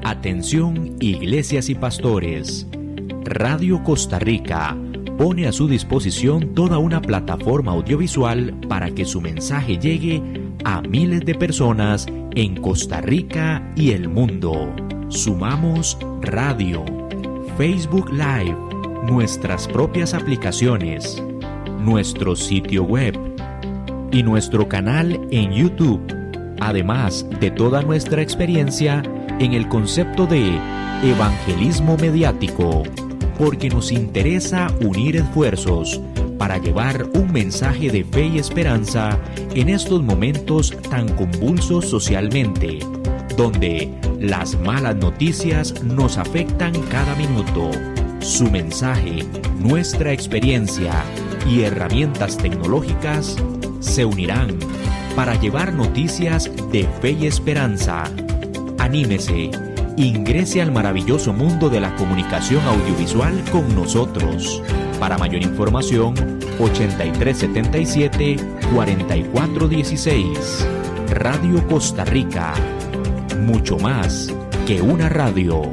Atención, iglesias y pastores. Radio Costa Rica pone a su disposición toda una plataforma audiovisual para que su mensaje llegue a miles de personas en Costa Rica y el mundo. Sumamos radio, Facebook Live, nuestras propias aplicaciones, nuestro sitio web y nuestro canal en YouTube, además de toda nuestra experiencia en el concepto de evangelismo mediático, porque nos interesa unir esfuerzos para llevar un mensaje de fe y esperanza en estos momentos tan convulsos socialmente, donde las malas noticias nos afectan cada minuto. Su mensaje, nuestra experiencia y herramientas tecnológicas se unirán para llevar noticias de fe y esperanza. Anímese, ingrese al maravilloso mundo de la comunicación audiovisual con nosotros. Para mayor información, 8377-4416. Radio Costa Rica. Mucho más que una radio.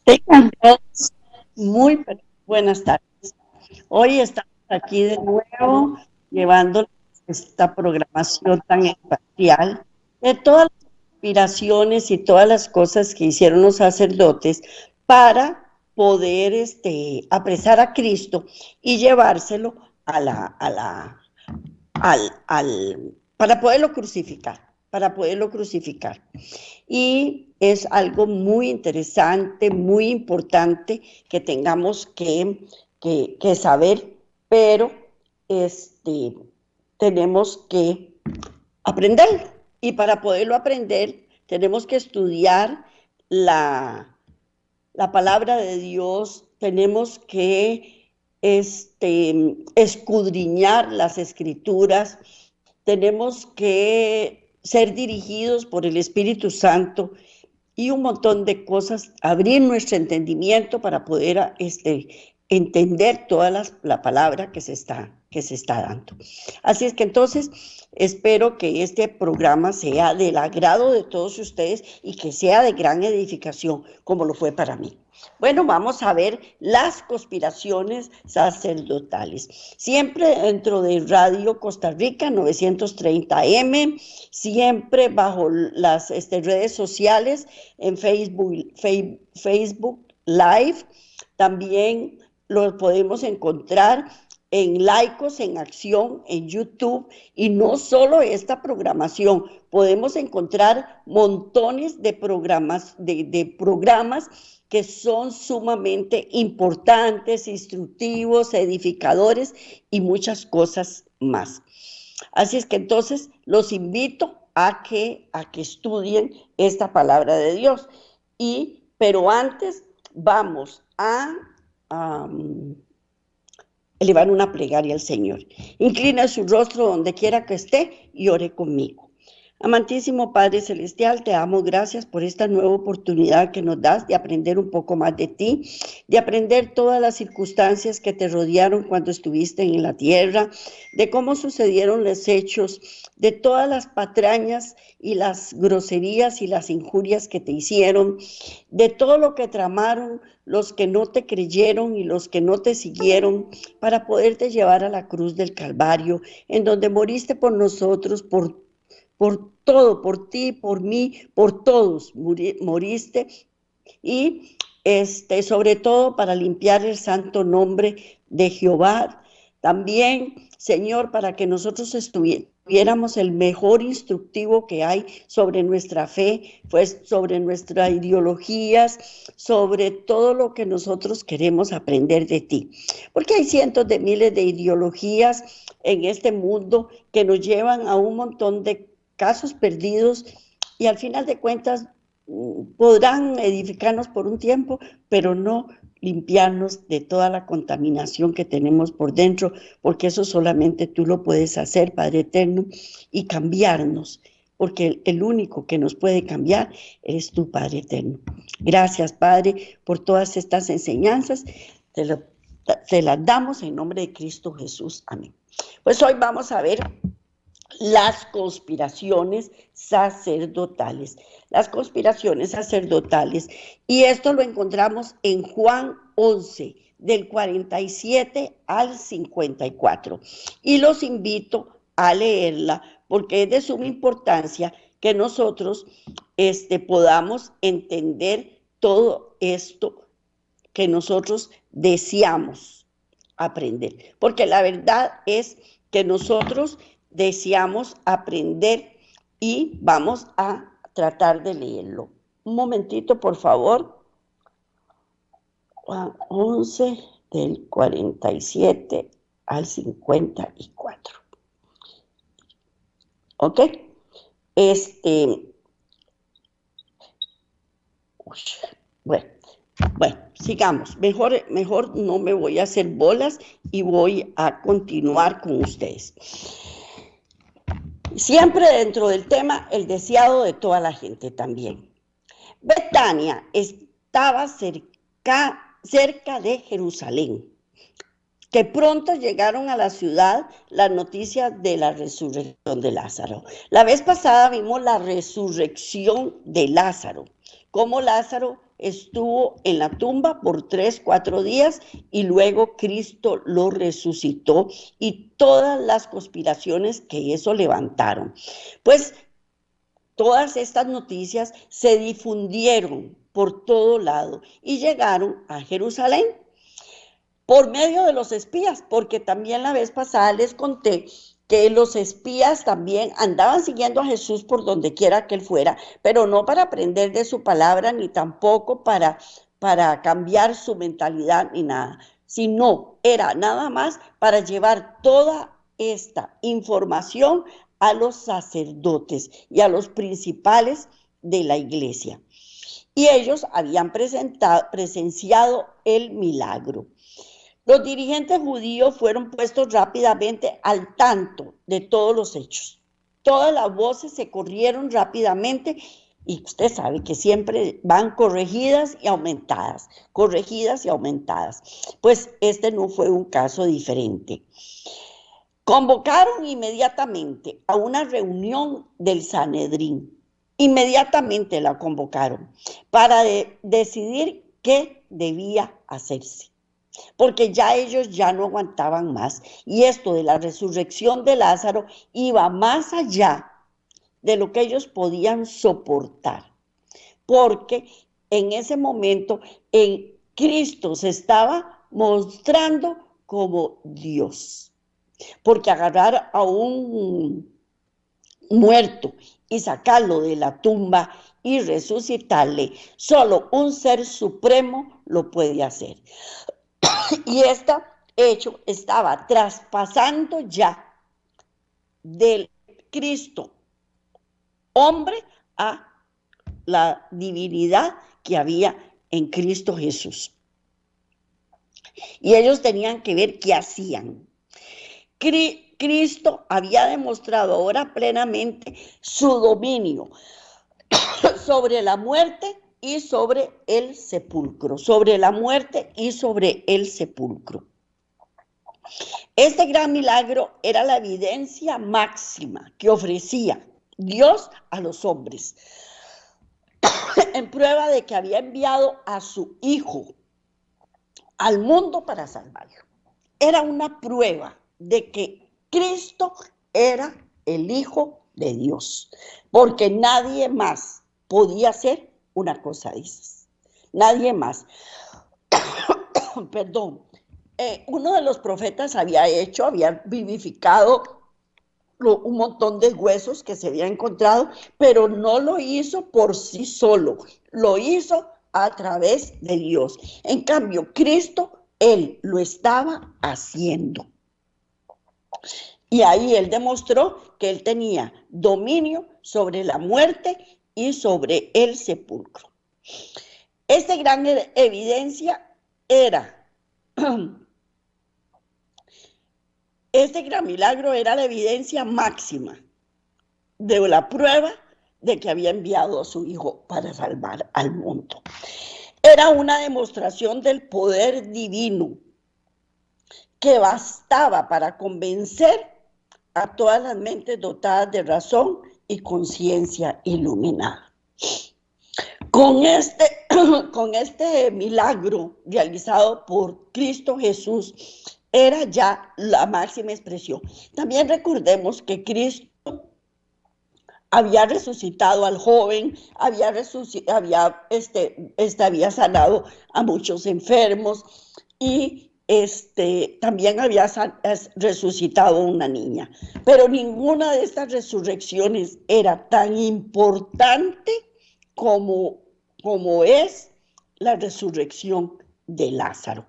Tengan todos muy buenas tardes. Hoy estamos aquí de nuevo llevando esta programación tan especial de todas las inspiraciones y todas las cosas que hicieron los sacerdotes para poder apresar a Cristo y llevárselo para poderlo crucificar. Y es algo muy interesante, muy importante que tengamos que saber, pero tenemos que aprenderlo. Y para poderlo aprender, tenemos que estudiar la palabra de Dios, tenemos que escudriñar las escrituras, tenemos que ser dirigidos por el Espíritu Santo y un montón de cosas, abrir nuestro entendimiento para poder entender toda la palabra que se está dando. Así es que entonces espero que este programa sea del agrado de todos ustedes y que sea de gran edificación, como lo fue para mí. Bueno, vamos a ver las conspiraciones sacerdotales. Siempre dentro de Radio Costa Rica 930M, siempre bajo las redes sociales, en Facebook Live, también lo podemos encontrar en Laicos en Acción, en YouTube, y no solo esta programación, podemos encontrar montones de programas que son sumamente importantes, instructivos, edificadores y muchas cosas más. Así es que entonces los invito a que estudien esta palabra de Dios. Pero antes vamos a elevar una plegaria al Señor. Inclina su rostro donde quiera que esté y ore conmigo. Amantísimo Padre Celestial, te damos gracias por esta nueva oportunidad que nos das de aprender un poco más de ti, de aprender todas las circunstancias que te rodearon cuando estuviste en la tierra, de cómo sucedieron los hechos, de todas las patrañas y las groserías y las injurias que te hicieron, de todo lo que tramaron los que no te creyeron y los que no te siguieron para poderte llevar a la cruz del Calvario, en donde moriste por nosotros, por todo, por ti, por mí, por todos moriste y sobre todo para limpiar el santo nombre de Jehová. También, Señor, para que nosotros tuviéramos el mejor instructivo que hay sobre nuestra fe, pues sobre nuestras ideologías, sobre todo lo que nosotros queremos aprender de ti. Porque hay cientos de miles de ideologías en este mundo que nos llevan a un montón de casos perdidos y al final de cuentas podrán edificarnos por un tiempo, pero no limpiarnos de toda la contaminación que tenemos por dentro, porque eso solamente tú lo puedes hacer, Padre Eterno, y cambiarnos, porque el único que nos puede cambiar eres tú, Padre Eterno. Gracias, Padre, por todas estas enseñanzas. Te las damos en nombre de Cristo Jesús. Amén. Pues hoy vamos a ver las conspiraciones sacerdotales. Las conspiraciones sacerdotales. Y esto lo encontramos en Juan 11, del 47 al 54. Y los invito a leerla porque es de suma importancia que nosotros podamos entender todo esto que nosotros deseamos aprender. Porque la verdad es que nosotros deseamos aprender y vamos a tratar de leerlo. Un momentito, por favor. Juan 11, del 47 al 54. ¿Ok? Bueno, sigamos. Mejor no me voy a hacer bolas y voy a continuar con ustedes. Siempre dentro del tema, el deseado de toda la gente también. Betania estaba cerca de Jerusalén, que pronto llegaron a la ciudad las noticias de la resurrección de Lázaro. La vez pasada vimos la resurrección de Lázaro, cómo Lázaro estuvo en la tumba por 3-4 días y luego Cristo lo resucitó y todas las conspiraciones que eso levantaron. Pues todas estas noticias se difundieron por todo lado y llegaron a Jerusalén por medio de los espías, porque también la vez pasada les conté que los espías también andaban siguiendo a Jesús por donde quiera que él fuera, pero no para aprender de su palabra, ni tampoco para cambiar su mentalidad ni nada, sino era nada más para llevar toda esta información a los sacerdotes y a los principales de la iglesia. Y ellos habían presenciado el milagro. Los dirigentes judíos fueron puestos rápidamente al tanto de todos los hechos. Todas las voces se corrieron rápidamente y usted sabe que siempre van corregidas y aumentadas, corregidas y aumentadas. Pues este no fue un caso diferente. Convocaron inmediatamente a una reunión del Sanedrín. Inmediatamente la convocaron para decidir qué debía hacerse. Porque ya ellos ya no aguantaban más. Y esto de la resurrección de Lázaro iba más allá de lo que ellos podían soportar. Porque en ese momento en Cristo se estaba mostrando como Dios. Porque agarrar a un muerto y sacarlo de la tumba y resucitarle, solo un ser supremo lo puede hacer. Y este hecho estaba traspasando ya del Cristo hombre a la divinidad que había en Cristo Jesús. Y ellos tenían que ver qué hacían. Cristo había demostrado ahora plenamente su dominio sobre la muerte y sobre el sepulcro, sobre la muerte y sobre el sepulcro. Este gran milagro era la evidencia máxima que ofrecía Dios a los hombres, en prueba de que había enviado a su Hijo al mundo para salvarlo. Era una prueba de que Cristo era el Hijo de Dios, porque nadie más podía hacer una cosa de esas. Nadie más. Perdón. Uno de los profetas había vivificado un montón de huesos que se había encontrado, pero no lo hizo por sí solo, lo hizo a través de Dios. En cambio, Cristo, Él lo estaba haciendo. Y ahí Él demostró que Él tenía dominio sobre la muerte y sobre el sepulcro. Esta gran evidencia era... Este gran milagro era la evidencia máxima de la prueba de que había enviado a su Hijo para salvar al mundo. Era una demostración del poder divino que bastaba para convencer a todas las mentes dotadas de razón y conciencia iluminada. Con este milagro realizado por Cristo Jesús, era ya la máxima expresión. También recordemos que Cristo había resucitado al joven, había sanado a muchos enfermos y también había resucitado a una niña. Pero ninguna de estas resurrecciones era tan importante como es la resurrección de Lázaro.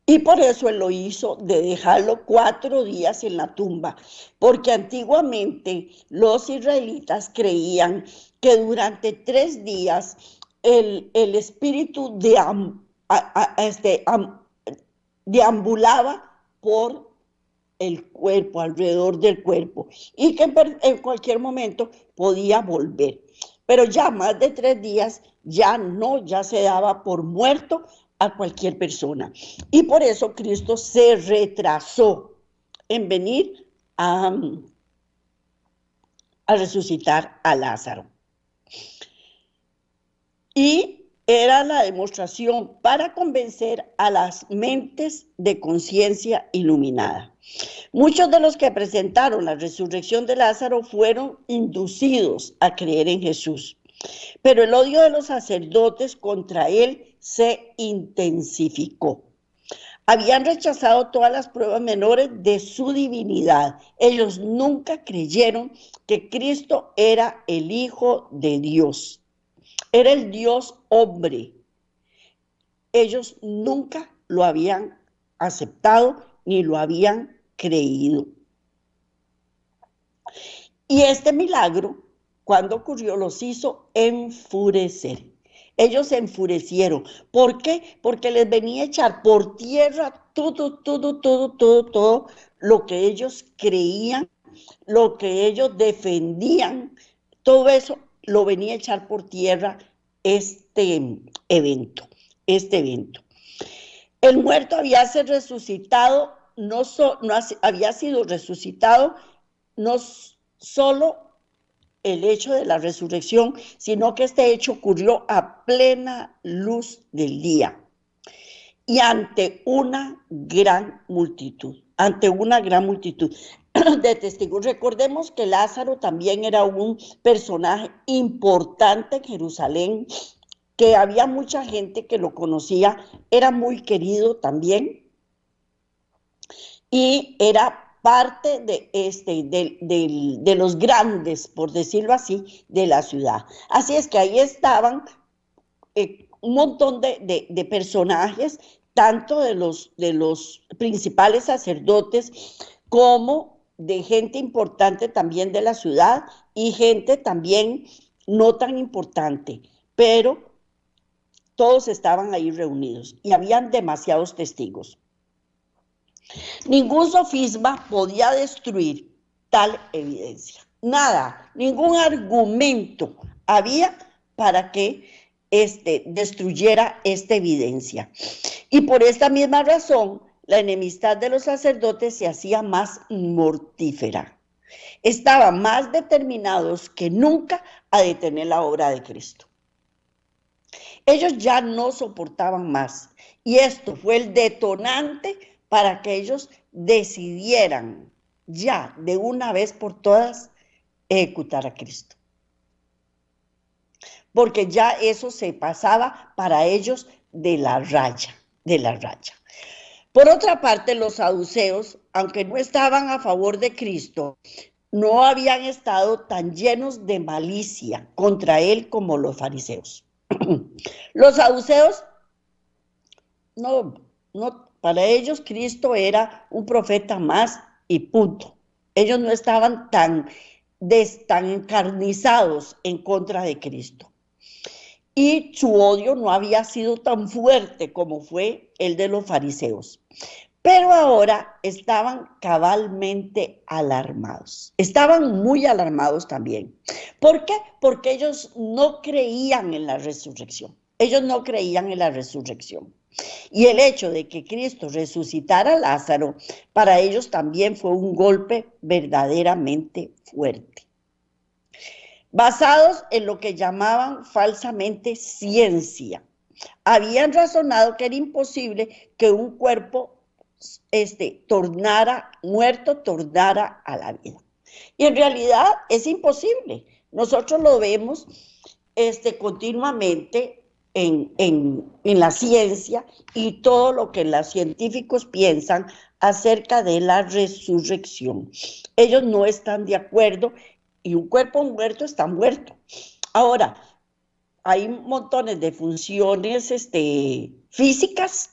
Y por eso Él lo hizo, de dejarlo 4 días en la tumba, porque antiguamente los israelitas creían que durante 3 días el espíritu deambulaba por el cuerpo, alrededor del cuerpo, y que en cualquier momento podía volver. Pero ya más de 3 días ya se daba por muerto a cualquier persona. Y por eso Cristo se retrasó en venir a resucitar a Lázaro. Y era la demostración para convencer a las mentes de conciencia iluminada. Muchos de los que presentaron la resurrección de Lázaro fueron inducidos a creer en Jesús, pero el odio de los sacerdotes contra él se intensificó. Habían rechazado todas las pruebas menores de su divinidad. Ellos nunca creyeron que Cristo era el Hijo de Dios. Era el Dios hombre. Ellos nunca lo habían aceptado ni lo habían creído. Y este milagro, cuando ocurrió, los hizo enfurecer. Ellos se enfurecieron. ¿Por qué? Porque les venía a echar por tierra todo lo que ellos creían, lo que ellos defendían. Todo eso lo venía a echar por tierra este evento. El muerto había sido resucitado, no solo el hecho de la resurrección, sino que este hecho ocurrió a plena luz del día y ante una gran multitud de testigos. Recordemos que Lázaro también era un personaje importante en Jerusalén, que había mucha gente que lo conocía, era muy querido también y era parte de los grandes, por decirlo así, de la ciudad. Así es que ahí estaban un montón de personajes, tanto de los principales sacerdotes como de gente importante también de la ciudad y gente también no tan importante, pero todos estaban ahí reunidos y habían demasiados testigos. Ningún sofisma podía destruir tal evidencia. Nada, ningún argumento había para que destruyera esta evidencia. Y por esta misma razón, la enemistad de los sacerdotes se hacía más mortífera. Estaban más determinados que nunca a detener la obra de Cristo. Ellos ya no soportaban más. Y esto fue el detonante para que ellos decidieran ya de una vez por todas ejecutar a Cristo. Porque ya eso se pasaba para ellos de la raya, de la raya. Por otra parte, los saduceos, aunque no estaban a favor de Cristo, no habían estado tan llenos de malicia contra él como los fariseos. Los saduceos, para ellos Cristo era un profeta más y punto. Ellos no estaban tan encarnizados en contra de Cristo. Y su odio no había sido tan fuerte como fue el de los fariseos. Pero ahora estaban cabalmente alarmados. Estaban muy alarmados también. ¿Por qué? Porque ellos no creían en la resurrección. Ellos no creían en la resurrección. Y el hecho de que Cristo resucitara a Lázaro, para ellos también fue un golpe verdaderamente fuerte. Basados en lo que llamaban falsamente ciencia, habían razonado que era imposible que un cuerpo tornara a la vida. Y en realidad es imposible. Nosotros lo vemos continuamente en la ciencia y todo lo que los científicos piensan acerca de la resurrección. Ellos no están de acuerdo y un cuerpo muerto está muerto. Ahora, hay montones de funciones físicas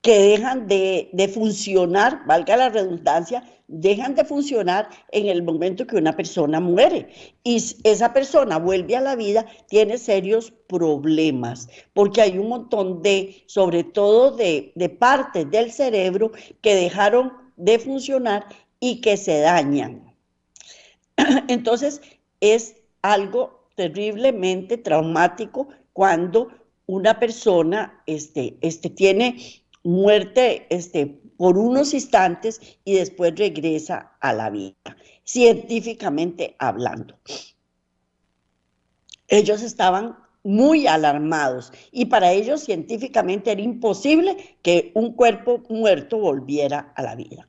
que dejan de funcionar, valga la redundancia, dejan de funcionar en el momento que una persona muere. Y esa persona vuelve a la vida, tiene serios problemas, porque hay un montón sobre todo de partes del cerebro que dejaron de funcionar y que se dañan. Entonces, es algo terriblemente traumático cuando una persona tiene muerte por unos instantes y después regresa a la vida, científicamente hablando. Ellos estaban muy alarmados y para ellos científicamente era imposible que un cuerpo muerto volviera a la vida.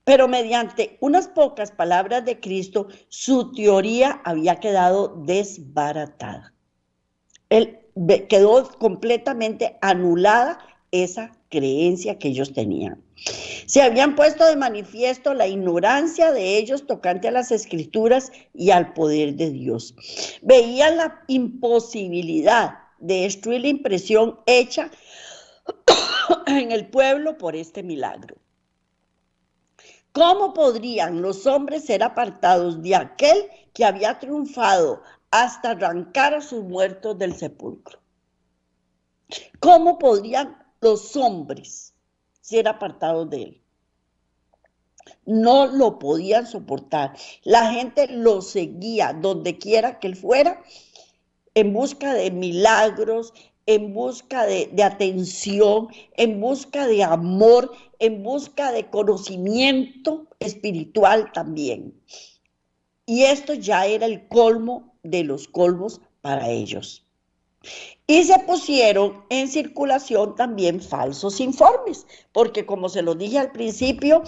Pero mediante unas pocas palabras de Cristo, su teoría había quedado desbaratada. Quedó completamente anulada esa creencia que ellos tenían. Se habían puesto de manifiesto la ignorancia de ellos tocante a las Escrituras y al poder de Dios. Veían la imposibilidad de destruir la impresión hecha en el pueblo por este milagro. ¿Cómo podrían los hombres ser apartados de aquel que había triunfado hasta arrancar a sus muertos del sepulcro? ¿Cómo podrían los hombres ser apartados de él? No lo podían soportar. La gente lo seguía donde quiera que él fuera, en busca de milagros, en busca de atención, en busca de amor, en busca de conocimiento espiritual también. Y esto ya era el colmo de los colmos para ellos. Y se pusieron en circulación también falsos informes, porque como se lo dije al principio,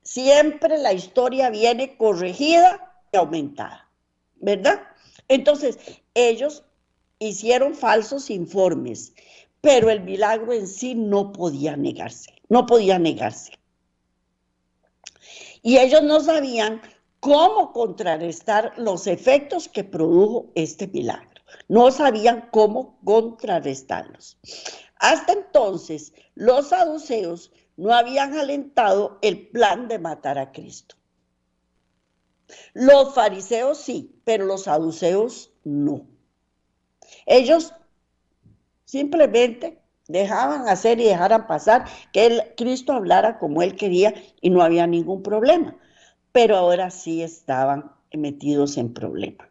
siempre la historia viene corregida y aumentada, ¿verdad? Entonces, ellos hicieron falsos informes, pero el milagro en sí no podía negarse, no podía negarse. Y ellos no sabían cómo contrarrestar los efectos que produjo este milagro. No sabían cómo contrarrestarlos. Hasta entonces, los saduceos no habían alentado el plan de matar a Cristo. Los fariseos sí, pero los saduceos no. Ellos simplemente dejaban hacer y dejaran pasar, que Cristo hablara como él quería y no había ningún problema. Pero ahora sí estaban metidos en problemas.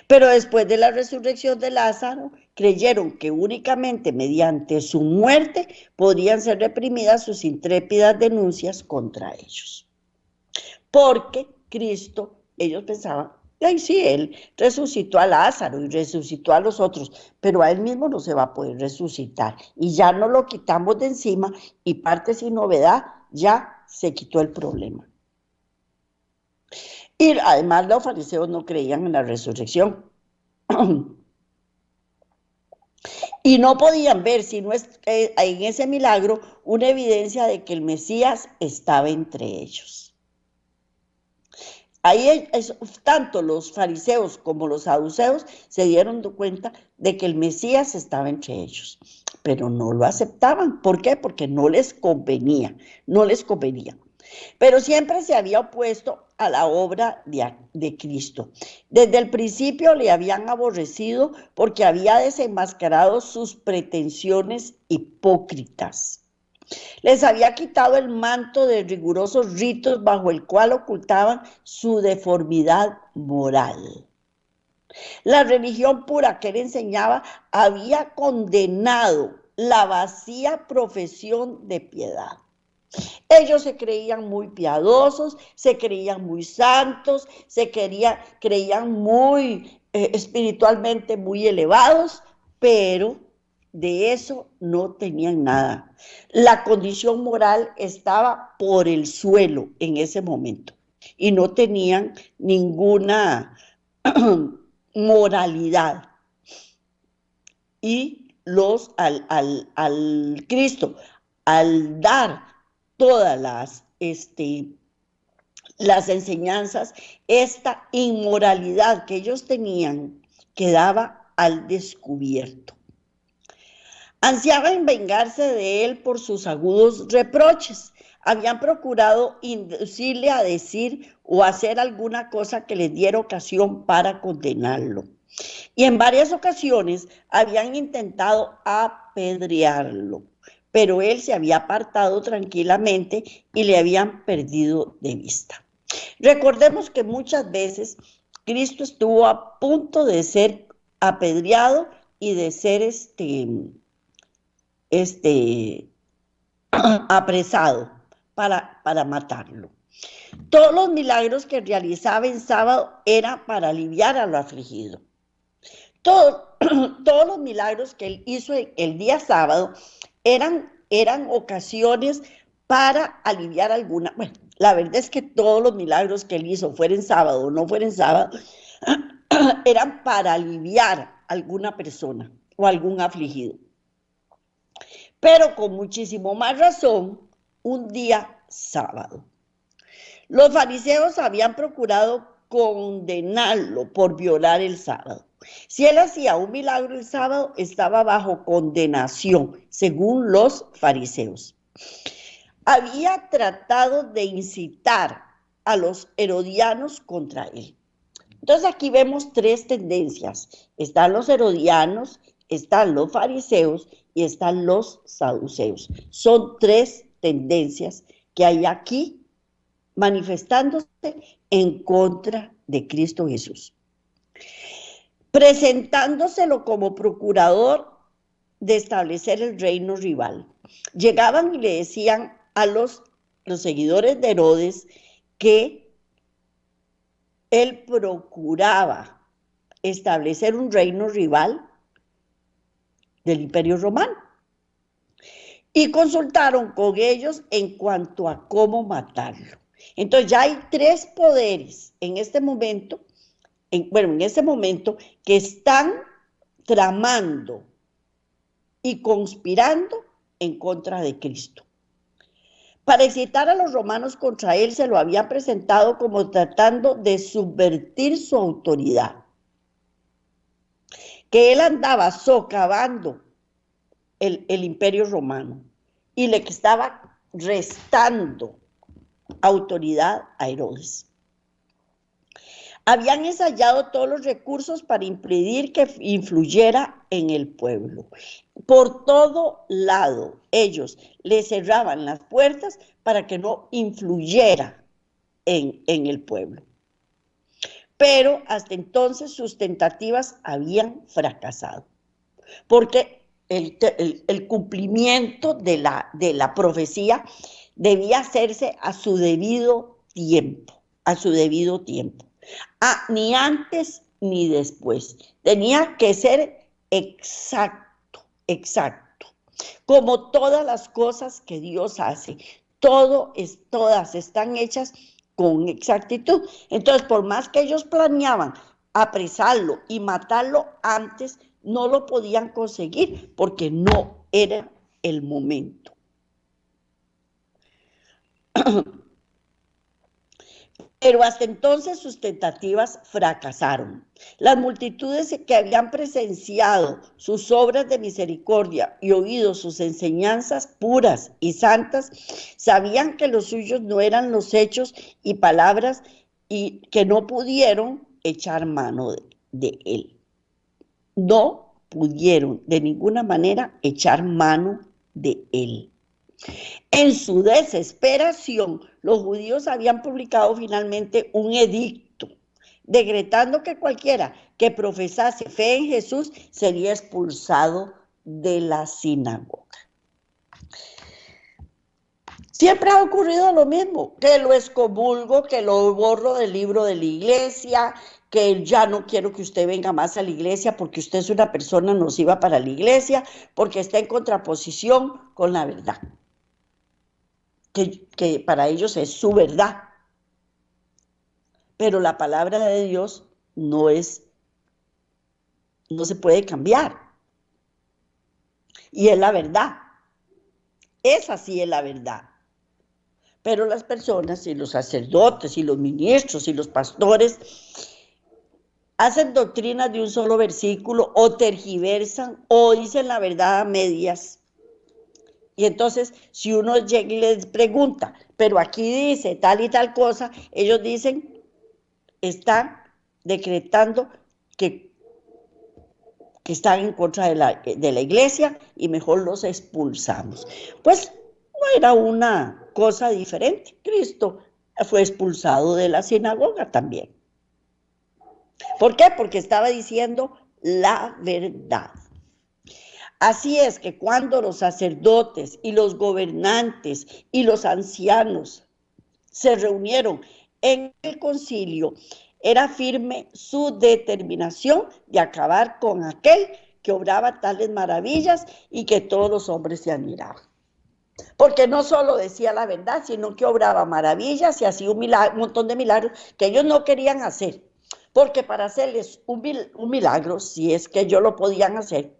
Pero después de la resurrección de Lázaro, creyeron que únicamente mediante su muerte podrían ser reprimidas sus intrépidas denuncias contra ellos. Porque Cristo, ellos pensaban, ay, sí, él resucitó a Lázaro y resucitó a los otros, pero a él mismo no se va a poder resucitar. Y ya no lo quitamos de encima y parte sin novedad, ya se quitó el problema. Y además los fariseos no creían en la resurrección. Y no podían ver, sino en ese milagro, una evidencia de que el Mesías estaba entre ellos. Ahí tanto los fariseos como los saduceos se dieron cuenta de que el Mesías estaba entre ellos, pero no lo aceptaban. ¿Por qué? Porque no les convenía, no les convenía. Pero siempre se había opuesto a la obra de Cristo. Desde el principio le habían aborrecido porque había desenmascarado sus pretensiones hipócritas. Les había quitado el manto de rigurosos ritos bajo el cual ocultaban su deformidad moral. La religión pura que él enseñaba había condenado la vacía profesión de piedad. Ellos se creían muy piadosos, se creían muy santos, creían muy espiritualmente muy elevados, pero de eso no tenían nada. La condición moral estaba por el suelo en ese momento y no tenían ninguna moralidad. Y al Cristo, al dar todas las enseñanzas, esta inmoralidad que ellos tenían quedaba al descubierto. Ansiaban vengarse de él por sus agudos reproches. Habían procurado inducirle a decir o hacer alguna cosa que les diera ocasión para condenarlo. Y en varias ocasiones habían intentado apedrearlo, pero él se había apartado tranquilamente y le habían perdido de vista. Recordemos que muchas veces Cristo estuvo a punto de ser apedreado y de ser apresado para matarlo. Todos los milagros que realizaba en sábado eran para aliviar a lo afligido. Todos los milagros que él hizo el día sábado eran ocasiones para aliviar alguna. Bueno, la verdad es que todos los milagros que él hizo, fueran sábado o no fueran sábado, eran para aliviar a alguna persona o algún afligido. Pero con muchísimo más razón, un día sábado. Los fariseos habían procurado condenarlo por violar el sábado. Si él hacía un milagro el sábado, estaba bajo condenación, según los fariseos. Había tratado de incitar a los herodianos contra él. Entonces aquí vemos tres tendencias. Están los herodianos, están los fariseos y están los saduceos. Son tres tendencias que hay aquí manifestándose en contra de Cristo Jesús. Presentándoselo como procurador de establecer el reino rival. Llegaban y le decían a los seguidores de Herodes que él procuraba establecer un reino rival del Imperio Romano. Y consultaron con ellos en cuanto a cómo matarlo. Entonces ya hay tres poderes en este momento, que están tramando y conspirando en contra de Cristo. Para excitar a los romanos contra él, se lo habían presentado como tratando de subvertir su autoridad. Que él andaba socavando el Imperio Romano y le estaba restando autoridad a Herodes. habían ensayado todos los recursos para impedir que influyera en el pueblo. Por todo lado, ellos le cerraban las puertas para que no influyera en el pueblo. Pero hasta entonces sus tentativas habían fracasado, porque el cumplimiento de la profecía debía hacerse a su debido tiempo, ni antes ni después. Tenía que ser exacto, como todas las cosas que Dios hace. Todas están hechas con exactitud. Entonces, por más que ellos planeaban apresarlo y matarlo antes, no lo podían conseguir porque no era el momento. Pero hasta entonces sus tentativas fracasaron. Las multitudes que habían presenciado sus obras de misericordia y oído sus enseñanzas puras y santas, sabían que los suyos no eran los hechos y palabras y que no pudieron echar mano de él. No pudieron de ninguna manera echar mano de él. En su desesperación, los judíos habían publicado finalmente un edicto, decretando que cualquiera que profesase fe en Jesús sería expulsado de la sinagoga. Siempre ha ocurrido lo mismo, que lo excomulgo, que lo borro del libro de la iglesia, que ya no quiero que usted venga más a la iglesia porque usted es una persona nociva para la iglesia, porque está en contraposición con la verdad. Que para ellos es su verdad. Pero la palabra de Dios no se puede cambiar. Y es la verdad. Esa sí es la verdad. Pero las personas y los sacerdotes y los ministros y los pastores hacen doctrinas de un solo versículo o tergiversan o dicen la verdad a medias. Y entonces, si uno llega y les pregunta, pero aquí dice tal y tal cosa, ellos dicen, están decretando que están en contra de la iglesia y mejor los expulsamos. Pues no era una cosa diferente. Cristo fue expulsado de la sinagoga también. ¿Por qué? Porque estaba diciendo la verdad. Así es que cuando los sacerdotes y los gobernantes y los ancianos se reunieron en el concilio, era firme su determinación de acabar con aquel que obraba tales maravillas y que todos los hombres se admiraban. Porque no solo decía la verdad, sino que obraba maravillas y hacía un montón de milagros que ellos no querían hacer. Porque para hacerles un milagro, si es que ellos lo podían hacer,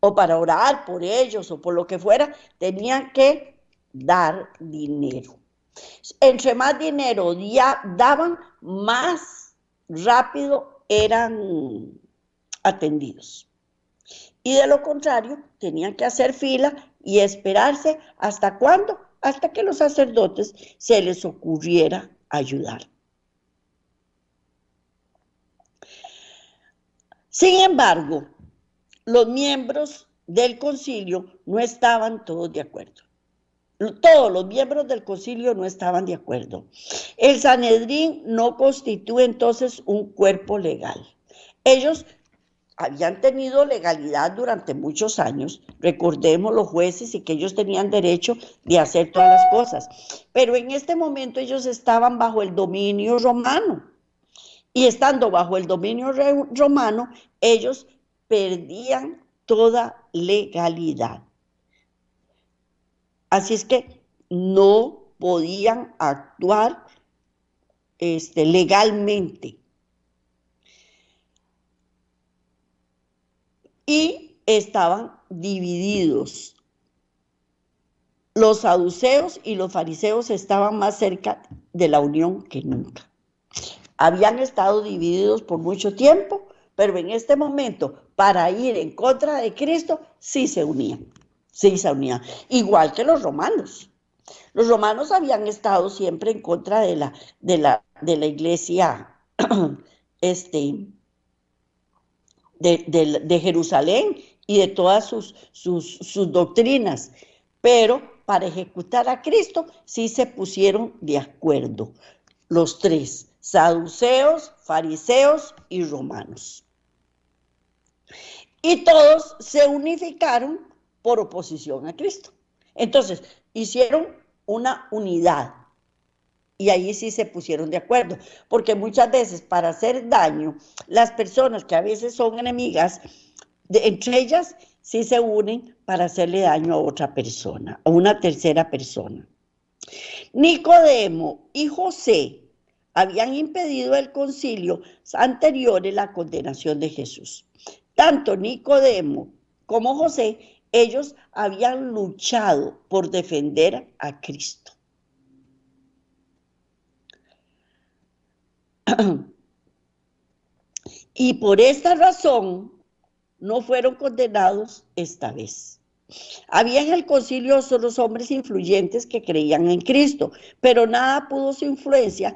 o para orar por ellos o por lo que fuera, tenían que dar dinero. Entre más dinero daban, más rápido eran atendidos. Y de lo contrario, tenían que hacer fila y esperarse ¿hasta cuándo? Hasta que los sacerdotes se les ocurriera ayudar. Sin embargo, los miembros del concilio no estaban todos de acuerdo. Todos los miembros del concilio no estaban de acuerdo. El Sanedrín no constituye entonces un cuerpo legal. Ellos habían tenido legalidad durante muchos años, recordemos los jueces y que ellos tenían derecho de hacer todas las cosas, pero en este momento ellos estaban bajo el dominio romano y estando bajo el dominio romano, ellos perdían toda legalidad. Así es que no podían actuar legalmente. Y estaban divididos. Los saduceos y los fariseos estaban más cerca de la unión que nunca. Habían estado divididos por mucho tiempo, pero en este momento, para ir en contra de Cristo, sí se unían. Igual que los romanos. Los romanos habían estado siempre en contra de la iglesia este, de Jerusalén y de todas sus doctrinas, pero para ejecutar a Cristo sí se pusieron de acuerdo los tres, saduceos, fariseos y romanos. Y todos se unificaron por oposición a Cristo. Entonces, hicieron una unidad. Y ahí sí se pusieron de acuerdo, porque muchas veces para hacer daño, las personas que a veces son enemigas, entre ellas sí se unen para hacerle daño a otra persona, a una tercera persona. Nicodemo y José habían impedido el concilio anterior la condenación de Jesús. Tanto Nicodemo como José, ellos habían luchado por defender a Cristo. Y por esta razón no fueron condenados esta vez. Había en el concilio solo hombres influyentes que creían en Cristo, pero nada pudo su influencia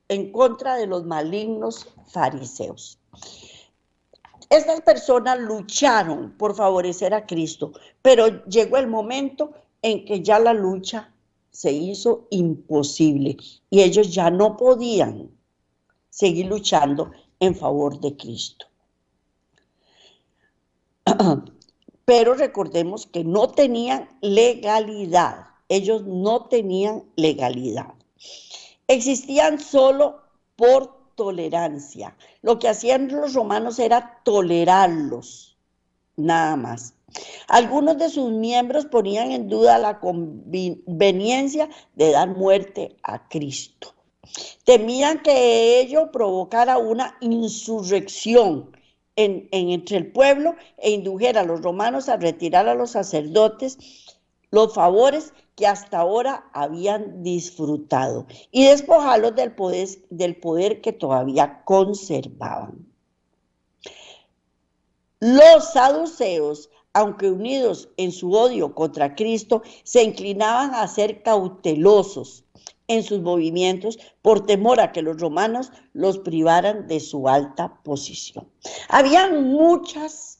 en contra de los malignos fariseos. Estas personas lucharon por favorecer a Cristo, pero llegó el momento en que ya la lucha se hizo imposible y ellos ya no podían seguir luchando en favor de Cristo. Pero recordemos que no tenían legalidad. Ellos no tenían legalidad. Existían solo por tolerancia. Lo que hacían los romanos era tolerarlos, nada más. Algunos de sus miembros ponían en duda la conveniencia de dar muerte a Cristo. Temían que ello provocara una insurrección entre el pueblo e indujera a los romanos a retirar a los sacerdotes los favores que hasta ahora habían disfrutado y despojarlos del poder que todavía conservaban. Los saduceos, aunque unidos en su odio contra Cristo, se inclinaban a ser cautelosos en sus movimientos por temor a que los romanos los privaran de su alta posición. Habían muchas,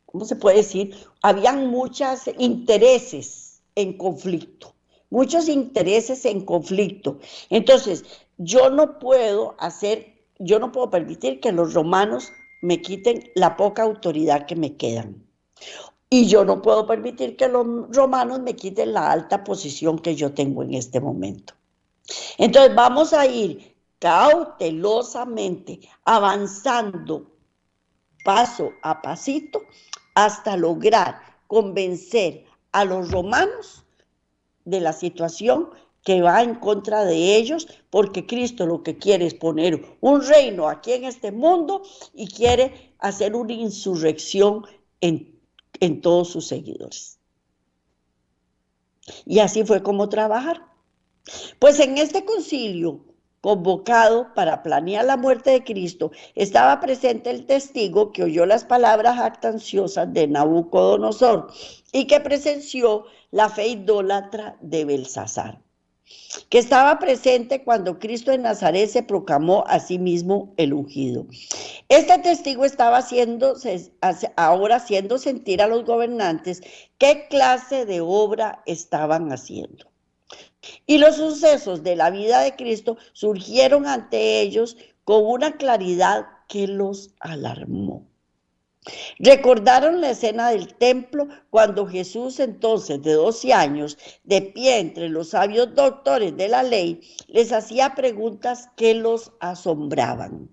¿cómo se puede decir? Habían muchos intereses en conflicto, Entonces, yo no puedo permitir que los romanos me quiten la poca autoridad que me quedan. Y yo no puedo permitir que los romanos me quiten la alta posición que yo tengo en este momento. Entonces vamos a ir cautelosamente avanzando paso a pasito hasta lograr convencer a los romanos de la situación que va en contra de ellos, porque Cristo lo que quiere es poner un reino aquí en este mundo y quiere hacer una insurrección en todos sus seguidores. Y así fue como trabajar. Pues en este concilio convocado para planear la muerte de Cristo, estaba presente el testigo que oyó las palabras jactanciosas de Nabucodonosor y que presenció la fe idólatra de Belsasar, que estaba presente cuando Cristo en Nazaret se proclamó a sí mismo el ungido. Este testigo estaba ahora haciendo sentir a los gobernantes qué clase de obra estaban haciendo. Y los sucesos de la vida de Cristo surgieron ante ellos con una claridad que los alarmó. Recordaron la escena del templo cuando Jesús, entonces de 12 años, de pie entre los sabios doctores de la ley, les hacía preguntas que los asombraban.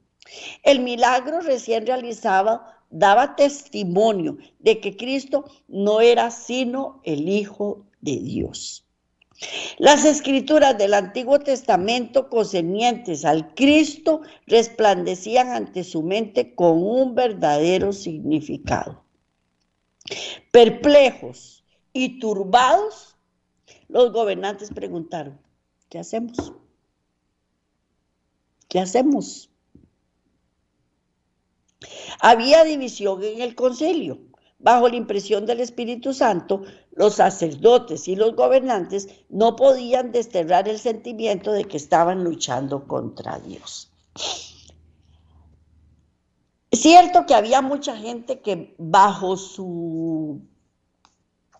El milagro recién realizado daba testimonio de que Cristo no era sino el Hijo de Dios. Las escrituras del Antiguo Testamento concernientes al Cristo resplandecían ante su mente con un verdadero significado. Perplejos y turbados, los gobernantes preguntaron: ¿qué hacemos? ¿Qué hacemos? Había división en el concilio, bajo la impresión del Espíritu Santo, los sacerdotes y los gobernantes no podían desterrar el sentimiento de que estaban luchando contra Dios. Es cierto que había mucha gente que bajo su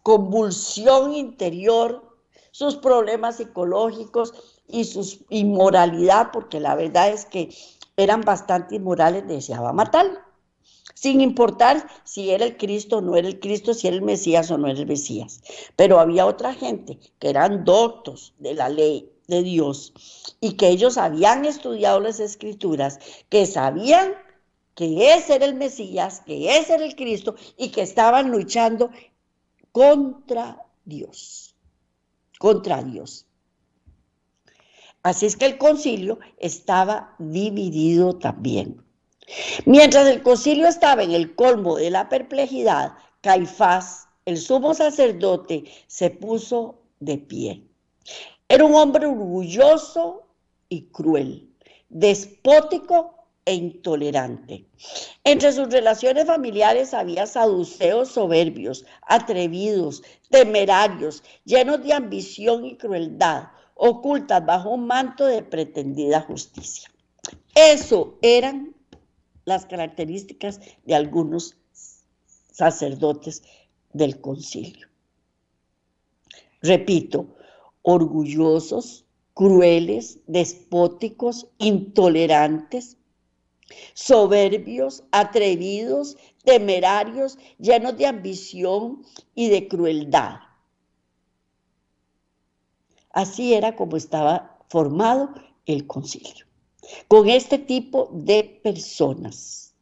convulsión interior, sus problemas psicológicos y su inmoralidad, porque la verdad es que eran bastante inmorales, deseaba matarlo, sin importar si era el Cristo o no era el Cristo, si era el Mesías o no era el Mesías. Pero había otra gente que eran doctos de la ley de Dios y que ellos habían estudiado las Escrituras, que sabían que ese era el Mesías, que ese era el Cristo y que estaban luchando contra Dios, contra Dios. Así es que el concilio estaba dividido también. Mientras el concilio estaba en el colmo de la perplejidad, Caifás, el sumo sacerdote, se puso de pie. Era un hombre orgulloso y cruel, despótico e intolerante. Entre sus relaciones familiares había saduceos soberbios, atrevidos, temerarios, llenos de ambición y crueldad, ocultas bajo un manto de pretendida justicia. Eso eran las características de algunos sacerdotes del concilio. Repito, orgullosos, crueles, despóticos, intolerantes, soberbios, atrevidos, temerarios, llenos de ambición y de crueldad. Así era como estaba formado el concilio, con este tipo de personas.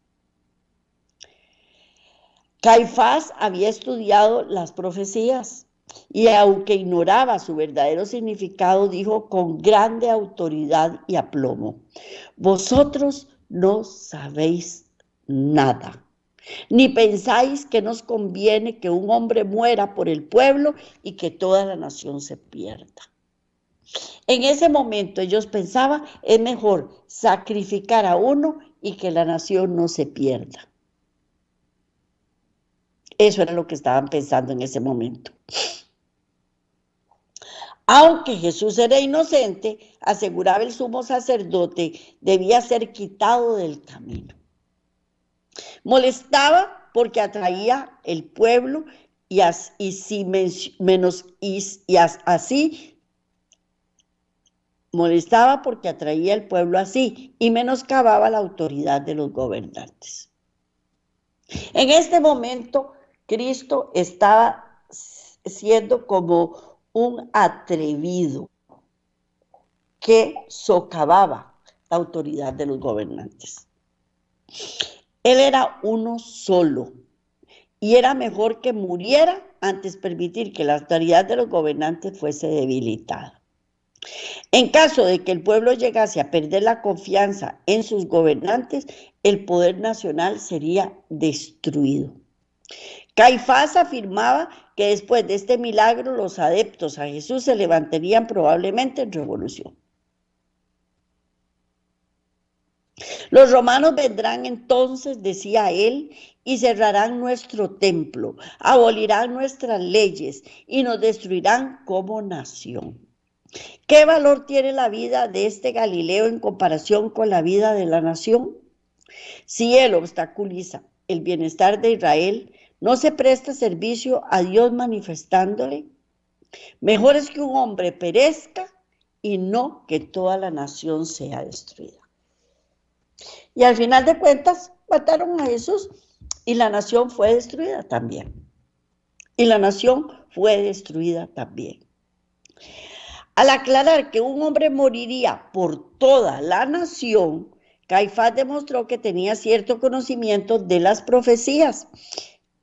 Caifás había estudiado las profecías y aunque ignoraba su verdadero significado, dijo con grande autoridad y aplomo: vosotros no sabéis nada, ni pensáis que nos conviene que un hombre muera por el pueblo y que toda la nación se pierda. En ese momento ellos pensaban, es mejor sacrificar a uno y que la nación no se pierda. Eso era lo que estaban pensando en ese momento. Aunque Jesús era inocente, aseguraba el sumo sacerdote, debía ser quitado del camino. Molestaba porque atraía el pueblo y así molestaba porque atraía el pueblo así y menoscababa la autoridad de los gobernantes. En este momento, Cristo estaba siendo como un atrevido que socavaba la autoridad de los gobernantes. Él era uno solo y era mejor que muriera antes permitir que la autoridad de los gobernantes fuese debilitada. En caso de que el pueblo llegase a perder la confianza en sus gobernantes, el poder nacional sería destruido. Caifás afirmaba que después de este milagro los adeptos a Jesús se levantarían probablemente en revolución. Los romanos vendrán entonces, decía él, y cerrarán nuestro templo, abolirán nuestras leyes y nos destruirán como nación. ¿Qué valor tiene la vida de este Galileo en comparación con la vida de la nación? Si él obstaculiza el bienestar de Israel, no se presta servicio a Dios manifestándole. Mejor es que un hombre perezca y no que toda la nación sea destruida. Y al final de cuentas, mataron a Jesús y la nación fue destruida también. Y la nación fue destruida también. Al aclarar que un hombre moriría por toda la nación, Caifás demostró que tenía cierto conocimiento de las profecías,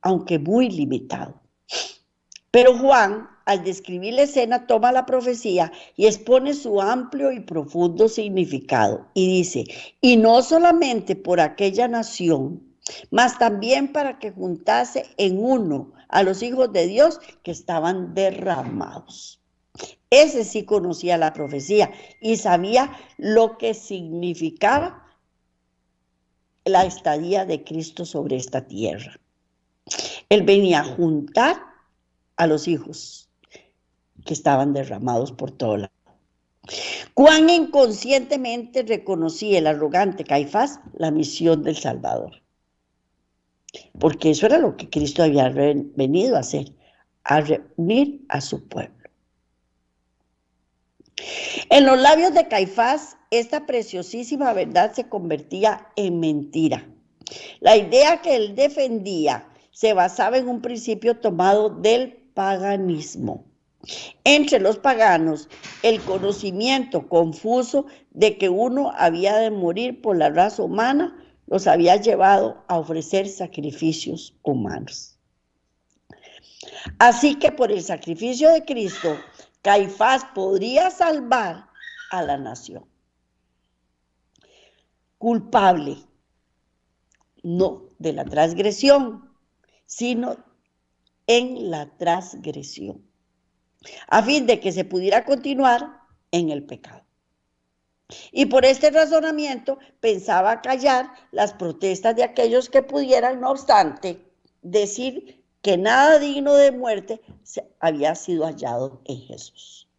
aunque muy limitado. Pero Juan, al describir la escena, toma la profecía y expone su amplio y profundo significado. Y dice, y no solamente por aquella nación, mas también para que juntase en uno a los hijos de Dios que estaban derramados. Ese sí conocía la profecía y sabía lo que significaba la estadía de Cristo sobre esta tierra. Él venía a juntar a los hijos que estaban derramados por todo lado. Cuán inconscientemente reconocía el arrogante Caifás la misión del Salvador. Porque eso era lo que Cristo había venido a hacer, a reunir a su pueblo. En los labios de Caifás, esta preciosísima verdad se convertía en mentira. La idea que él defendía se basaba en un principio tomado del paganismo. Entre los paganos, el conocimiento confuso de que uno había de morir por la raza humana los había llevado a ofrecer sacrificios humanos. Así que por el sacrificio de Cristo, Caifás podría salvar a la nación. Culpable, no de la transgresión, sino en la transgresión, a fin de que se pudiera continuar en el pecado. Y por este razonamiento pensaba callar las protestas de aquellos que pudieran, no obstante, decir que nada digno de muerte había sido hallado en Jesús.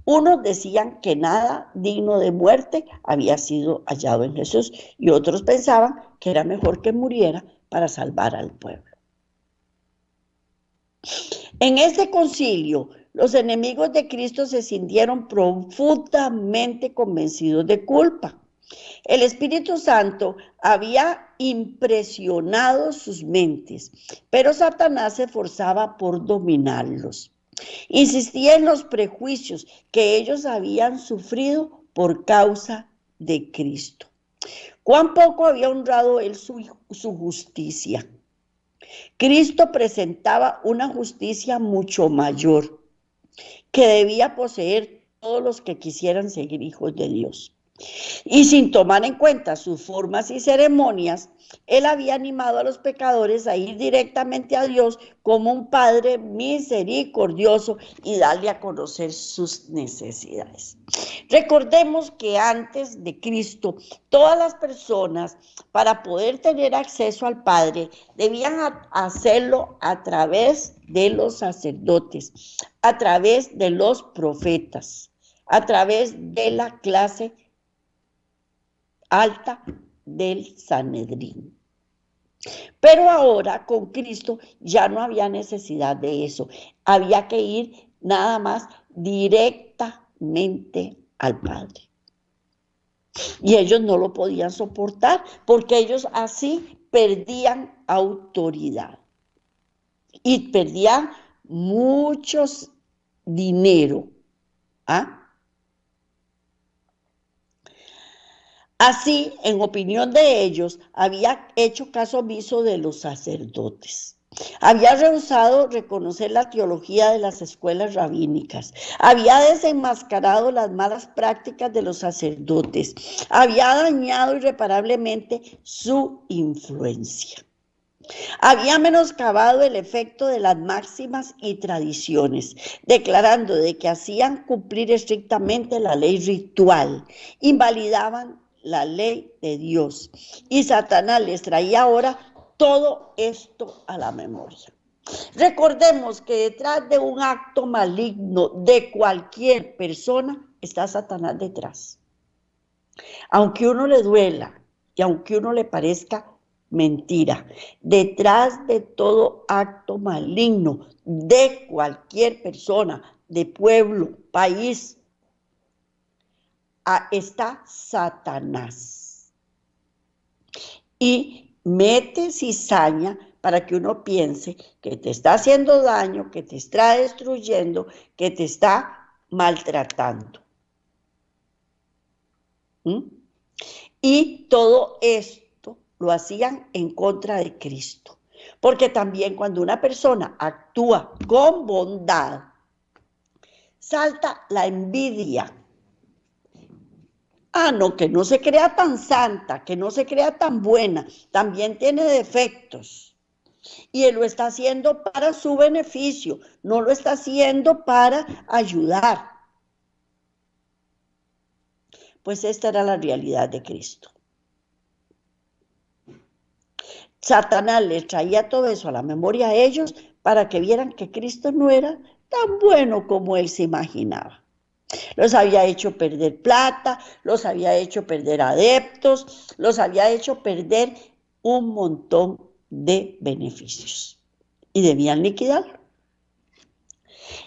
Unos decían que nada digno de muerte había sido hallado en Jesús y otros pensaban que era mejor que muriera para salvar al pueblo. En este concilio, los enemigos de Cristo se sintieron profundamente convencidos de culpa. El Espíritu Santo había impresionado sus mentes, pero Satanás se esforzaba por dominarlos. Insistía en los prejuicios que ellos habían sufrido por causa de Cristo. Cuán poco había honrado él su justicia. Cristo presentaba una justicia mucho mayor que debía poseer todos los que quisieran seguir hijos de Dios. Y sin tomar en cuenta sus formas y ceremonias, él había animado a los pecadores a ir directamente a Dios como un Padre misericordioso y darle a conocer sus necesidades. Recordemos que antes de Cristo, todas las personas, para poder tener acceso al Padre, debían hacerlo a través de los sacerdotes, a través de los profetas, a través de la clase alta del Sanedrín. Pero ahora con Cristo ya no había necesidad de eso. Había que ir nada más directamente al Padre. Y ellos no lo podían soportar porque ellos así perdían autoridad y perdían muchos dinero. ¿Ah? Así, en opinión de ellos, había hecho caso omiso de los sacerdotes. Había rehusado reconocer la teología de las escuelas rabínicas. Había desenmascarado las malas prácticas de los sacerdotes. Había dañado irreparablemente su influencia. Había menoscabado el efecto de las máximas y tradiciones, declarando de que hacían cumplir estrictamente la ley ritual, invalidaban la ley de Dios. Y Satanás les traía ahora todo esto a la memoria. Recordemos que detrás de un acto maligno de cualquier persona está Satanás detrás. Aunque uno le duela y aunque uno le parezca mentira, detrás de todo acto maligno de cualquier persona, de pueblo, país, está Satanás. Y mete cizaña para que uno piense que te está haciendo daño, que te está destruyendo, que te está maltratando. Y todo esto lo hacían en contra de Cristo. Porque también cuando una persona actúa con bondad, salta la envidia. No, que no se crea tan santa, que no se crea tan buena, también tiene defectos. Y él lo está haciendo para su beneficio, no lo está haciendo para ayudar. Pues esta era la realidad de Cristo. Satanás les traía todo eso a la memoria a ellos para que vieran que Cristo no era tan bueno como él se imaginaba. Los había hecho perder plata, los había hecho perder adeptos, los había hecho perder un montón de beneficios y debían liquidarlo.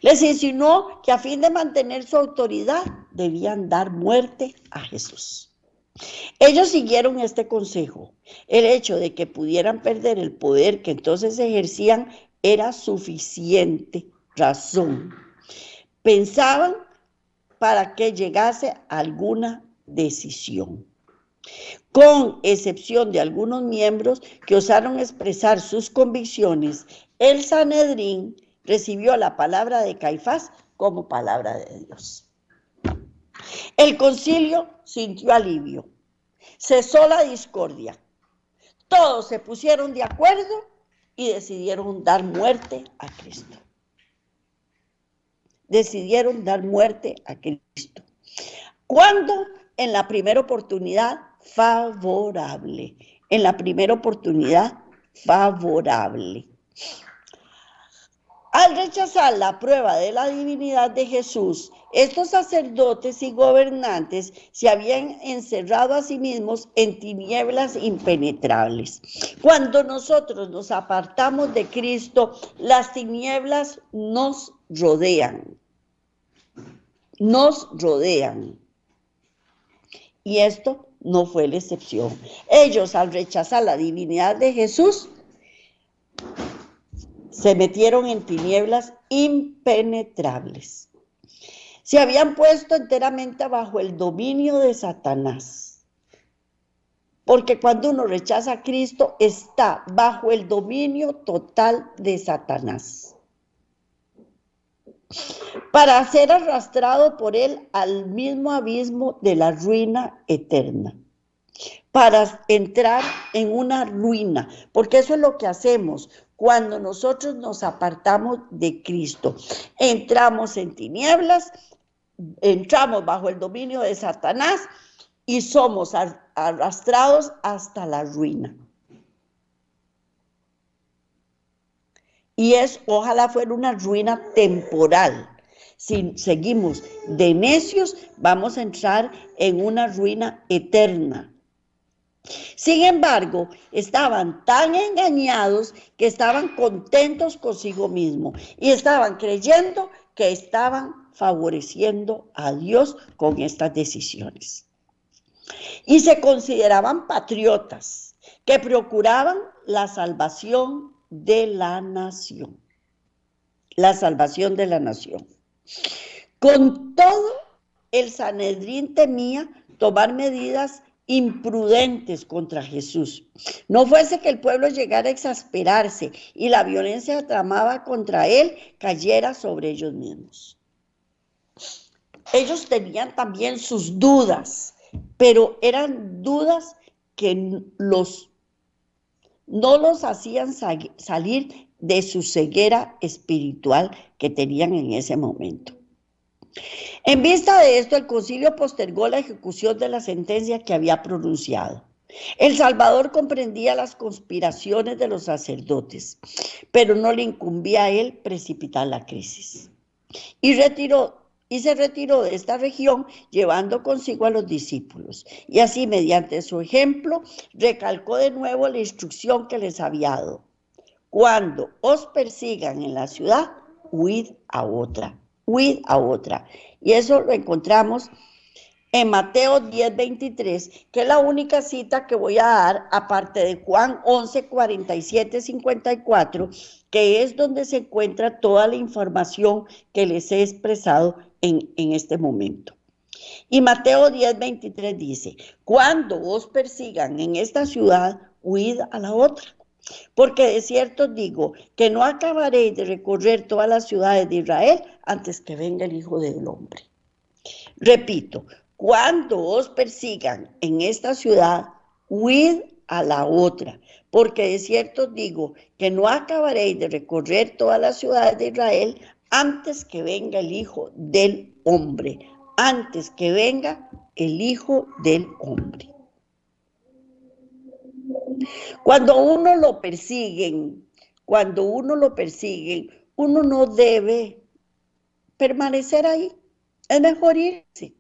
Les insinuó que a fin de mantener su autoridad debían dar muerte a Jesús. Ellos siguieron este consejo. El hecho de que pudieran perder el poder que entonces ejercían era suficiente razón. Pensaban para que llegase a alguna decisión. Con excepción de algunos miembros que osaron expresar sus convicciones, el Sanedrín recibió la palabra de Caifás como palabra de Dios. El concilio sintió alivio, cesó la discordia, todos se pusieron de acuerdo y decidieron dar muerte a Cristo. Decidieron dar muerte a Cristo. ¿Cuándo? En la primera oportunidad favorable. En la primera oportunidad favorable. Al rechazar la prueba de la divinidad de Jesús, estos sacerdotes y gobernantes se habían encerrado a sí mismos en tinieblas impenetrables. Cuando nosotros nos apartamos de Cristo, las tinieblas nos rodean. Nos rodean. Y esto no fue la excepción. Ellos, al rechazar la divinidad de Jesús, se metieron en tinieblas impenetrables. Se habían puesto enteramente bajo el dominio de Satanás. Porque cuando uno rechaza a Cristo, está bajo el dominio total de Satanás. Para ser arrastrado por él al mismo abismo de la ruina eterna. Para entrar en una ruina, porque eso es lo que hacemos cuando nosotros nos apartamos de Cristo. Entramos en tinieblas, entramos bajo el dominio de Satanás y somos arrastrados hasta la ruina. Y ojalá fuera una ruina temporal. Si seguimos de necios, vamos a entrar en una ruina eterna. Sin embargo, estaban tan engañados que estaban contentos consigo mismos y estaban creyendo que estaban favoreciendo a Dios con estas decisiones. Y se consideraban patriotas que procuraban la salvación de la nación. La salvación de la nación. Con todo, el Sanedrín temía tomar medidas imprudentes contra Jesús. No fuese que el pueblo llegara a exasperarse y la violencia tramada contra él cayera sobre ellos mismos. Ellos tenían también sus dudas, pero eran dudas que no los hacían salir de su ceguera espiritual que tenían en ese momento. En vista de esto, el concilio postergó la ejecución de la sentencia que había pronunciado. El Salvador comprendía las conspiraciones de los sacerdotes, pero no le incumbía a él precipitar la crisis. Y se retiró de esta región llevando consigo a los discípulos. Y así, mediante su ejemplo, recalcó de nuevo la instrucción que les había dado. Cuando os persigan en la ciudad, huid a otra. Huid a otra. Y eso lo encontramos en Mateo 10:23, que es la única cita que voy a dar, aparte de Juan 11:47-54, que es donde se encuentra toda la información que les he expresado en este momento. Y Mateo 10:23 dice, cuando os persigan en esta ciudad, huid a la otra. Porque de cierto digo que no acabaréis de recorrer todas las ciudades de Israel antes que venga el Hijo del Hombre. Repito, cuando os persigan en esta ciudad, huid a la otra, porque de cierto digo que no acabaréis de recorrer todas las ciudades de Israel antes que venga el Hijo del Hombre, antes que venga el Hijo del Hombre. Cuando uno lo persiguen, uno no debe permanecer ahí. Es mejor irse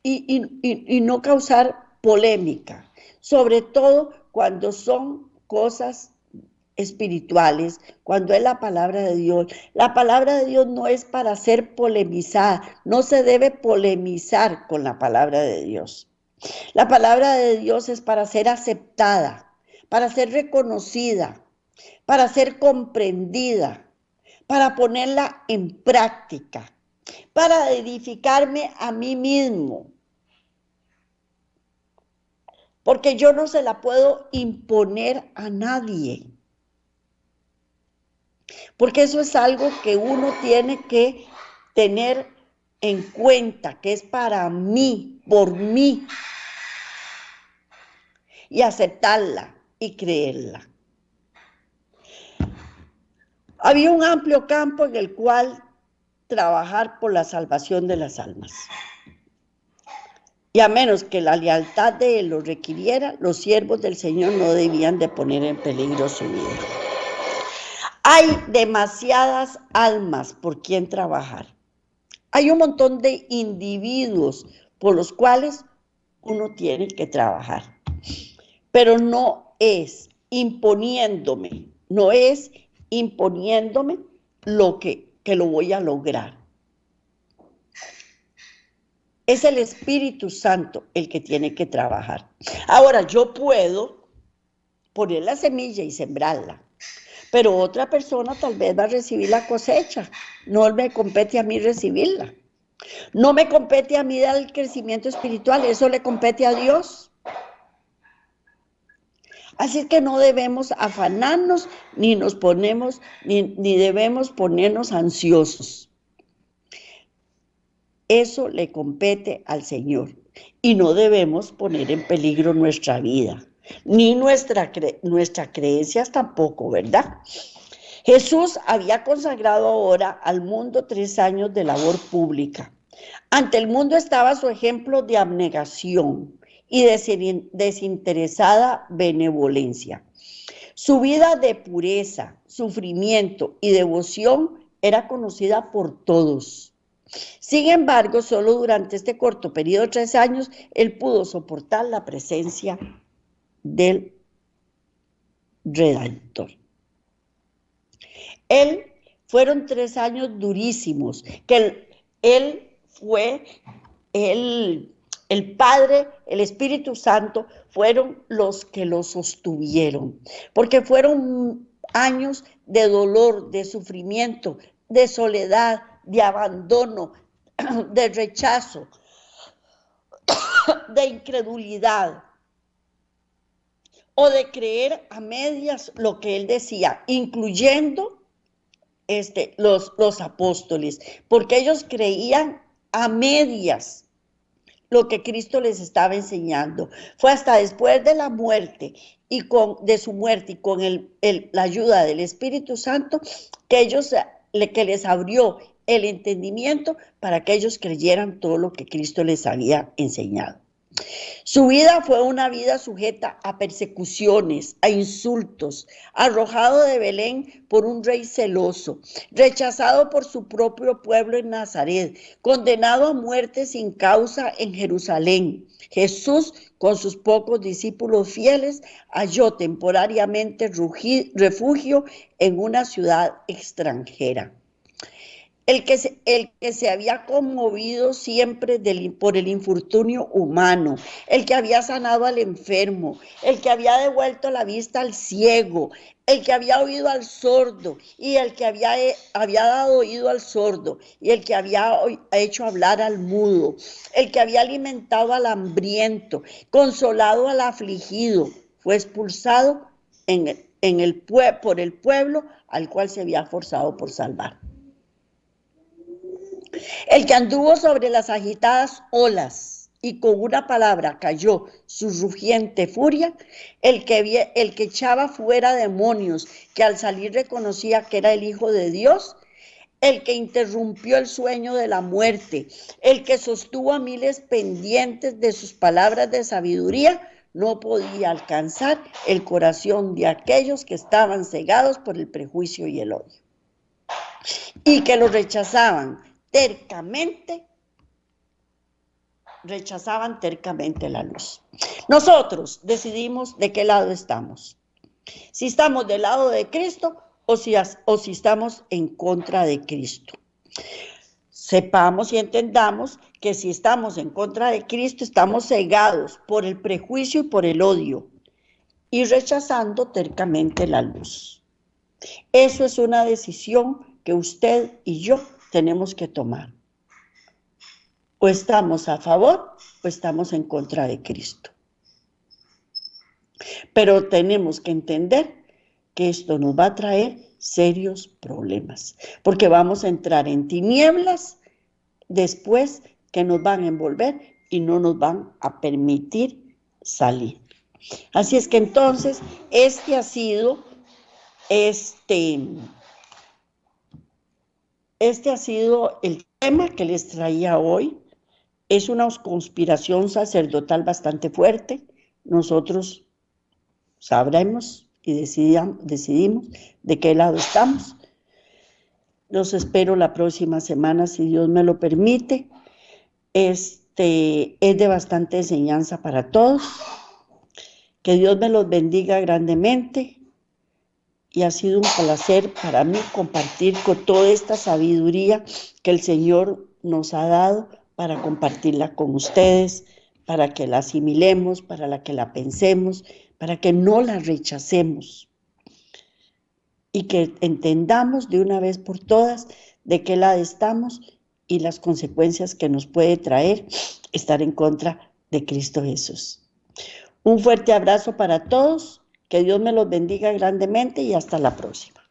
y no causar polémica, sobre todo cuando son cosas espirituales, cuando es la palabra de Dios. La palabra de Dios no es para ser polemizada, no se debe polemizar con la palabra de Dios. La palabra de Dios es para ser aceptada, para ser reconocida, para ser comprendida, para ponerla en práctica, para edificarme a mí mismo. Porque yo no se la puedo imponer a nadie. Porque eso es algo que uno tiene que tener en cuenta, que es para mí, por mí, y aceptarla y creerla. Había un amplio campo en el cual trabajar por la salvación de las almas. Y a menos que la lealtad de él lo requiriera, los siervos del Señor no debían de poner en peligro su vida. Hay demasiadas almas por quien trabajar. Hay un montón de individuos por los cuales uno tiene que trabajar. Pero no es imponiéndome lo que lo voy a lograr. Es el Espíritu Santo el que tiene que trabajar. Ahora, yo puedo poner la semilla y sembrarla, pero otra persona tal vez va a recibir la cosecha. No me compete a mí recibirla. No me compete a mí dar el crecimiento espiritual, eso le compete a Dios. Así es que no debemos afanarnos, ni debemos ponernos ansiosos. Eso le compete al Señor y no debemos poner en peligro nuestra vida, ni nuestras creencias tampoco, ¿verdad? Jesús había consagrado ahora al mundo 3 años de labor pública. Ante el mundo estaba su ejemplo de abnegación y desinteresada benevolencia. Su vida de pureza, sufrimiento y devoción era conocida por todos. Sin embargo, solo durante este corto periodo de 3 años, él pudo soportar la presencia del Redentor. Fueron 3 años durísimos, que él fue, el Padre, el Espíritu Santo, fueron los que lo sostuvieron, porque fueron años de dolor, de sufrimiento, de soledad, de abandono, de rechazo, de incredulidad, o de creer a medias lo que él decía, incluyendo los apóstoles, porque ellos creían a medias lo que Cristo les estaba enseñando. Fue hasta después de la muerte de su muerte y con la ayuda del Espíritu Santo que les abrió el entendimiento para que ellos creyeran todo lo que Cristo les había enseñado. Su vida fue una vida sujeta a persecuciones, a insultos, arrojado de Belén por un rey celoso, rechazado por su propio pueblo en Nazaret, condenado a muerte sin causa en Jerusalén. Jesús, con sus pocos discípulos fieles, halló temporariamente refugio en una ciudad extranjera. El que se había conmovido siempre por el infortunio humano, el que había sanado al enfermo, el que había devuelto la vista al ciego, el que había oído al sordo y el que había dado oído al sordo y el que había hecho hablar al mudo, el que había alimentado al hambriento, consolado al afligido, fue expulsado por el pueblo al cual se había forzado por salvar. El que anduvo sobre las agitadas olas y con una palabra cayó su rugiente furia, el que echaba fuera demonios, que al salir reconocía que era el Hijo de Dios, el que interrumpió el sueño de la muerte, el que sostuvo a miles pendientes de sus palabras de sabiduría, no podía alcanzar el corazón de aquellos que estaban cegados por el prejuicio y el odio, y que lo rechazaban tercamente la luz. Nosotros decidimos de qué lado estamos. Si estamos del lado de Cristo o si estamos en contra de Cristo. Sepamos y entendamos que si estamos en contra de Cristo, estamos cegados por el prejuicio y por el odio y rechazando tercamente la luz. Eso es una decisión que usted y yo tenemos que tomar. O estamos a favor o estamos en contra de Cristo. Pero tenemos que entender que esto nos va a traer serios problemas, porque vamos a entrar en tinieblas después que nos van a envolver y no nos van a permitir salir. Así es que entonces este ha sido el tema que les traía hoy. Es una conspiración sacerdotal bastante fuerte. Nosotros sabremos y decidimos de qué lado estamos. Los espero la próxima semana, si Dios me lo permite. Es de bastante enseñanza para todos. Que Dios me los bendiga grandemente. Y ha sido un placer para mí compartir con toda esta sabiduría que el Señor nos ha dado para compartirla con ustedes, para que la asimilemos, para que la pensemos, para que no la rechacemos y que entendamos de una vez por todas de qué lado estamos y las consecuencias que nos puede traer estar en contra de Cristo Jesús. Un fuerte abrazo para todos, que Dios me los bendiga grandemente y hasta la próxima.